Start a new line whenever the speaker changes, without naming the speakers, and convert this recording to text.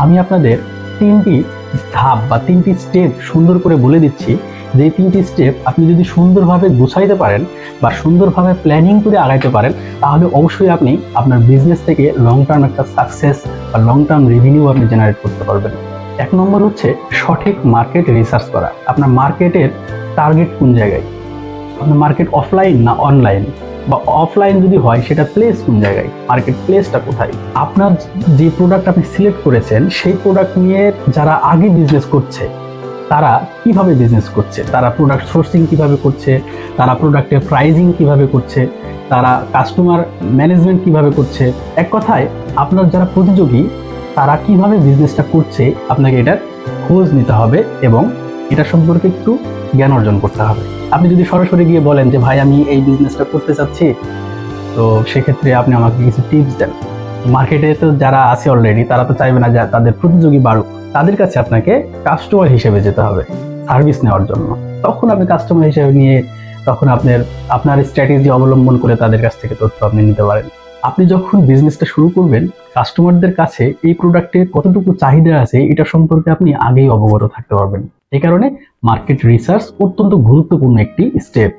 আমি আপনাদের তিনটি ধাপ বা তিনটি স্টেপ সুন্দর করে বলে দিচ্ছি, যে তিনটি স্টেপ আপনি যদি সুন্দরভাবে গুছাইতে পারেন বা সুন্দরভাবে প্ল্যানিং করে আগাইতে পারেন, তাহলে অবশ্যই আপনি আপনার বিজনেস থেকে লং টার্ম একটা সাকসেস বা লং টার্ম রেভিনিউ আপনি জেনারেট করতে পারবেন। এক নম্বর হচ্ছে সঠিক মার্কেট রিসার্চ করা। আপনার মার্কেটের টার্গেট কোন জায়গায়, আপনার মার্কেট অফলাইন না অনলাইন, বা অফলাইন যদি হয় সেটা প্লেস কোন জায়গায়, মার্কেট প্লেসটা কোথায়। আপনার যে প্রোডাক্ট আপনি সিলেক্ট করেছেন সেই প্রোডাক্ট নিয়ে যারা আগে বিজনেস করছে তারা কিভাবে বিজনেস করছে, তারা প্রোডাক্ট সোর্সিং কিভাবে করছে, তারা প্রোডাক্টের প্রাইজিং কিভাবে করছে, তারা কাস্টমার ম্যানেজমেন্ট কিভাবে করছে। এক কথায় আপনার যারা প্রতিযোগী তারা কিভাবে বিজনেসটা করছে আপনাকে এটার খোঁজ নিতে হবে এবং এটা সম্পর্কে একটু জ্ঞান অর্জন করতে হবে। আপনি যদি সরাসরি গিয়ে বলেন যে ভাই আমি এই বিজনেসটা করতে চাচ্ছি, তো সেক্ষেত্রে আপনি আমাকে কিছু টিপস দেন। মার্কেটে তো যারা আছে অলরেডি তারা তো চাইবে না যে তাদের প্রতিযোগী বাড়ুক, তাদের কাছে আপনাকে কাস্টমার হিসেবে যেতে হবে সার্ভিস নেওয়ার জন্য। তখন আপনি কাস্টমার হিসেবে নিয়ে তখন আপনার স্ট্র্যাটেজি অবলম্বন করে তাদের কাছ থেকে তথ্য আপনি নিতে পারেন। আপনি যখন বিজনেসটা শুরু করবেন, কাস্টমারদের কাছে এই প্রোডাক্টের কতটুকু চাহিদা আছে এটা সম্পর্কে আপনি আগেই অবগত থাকতে পারবেন। এই কারণে মার্কেট রিসার্চ অত্যন্ত গুরুত্বপূর্ণ একটি স্টেপ।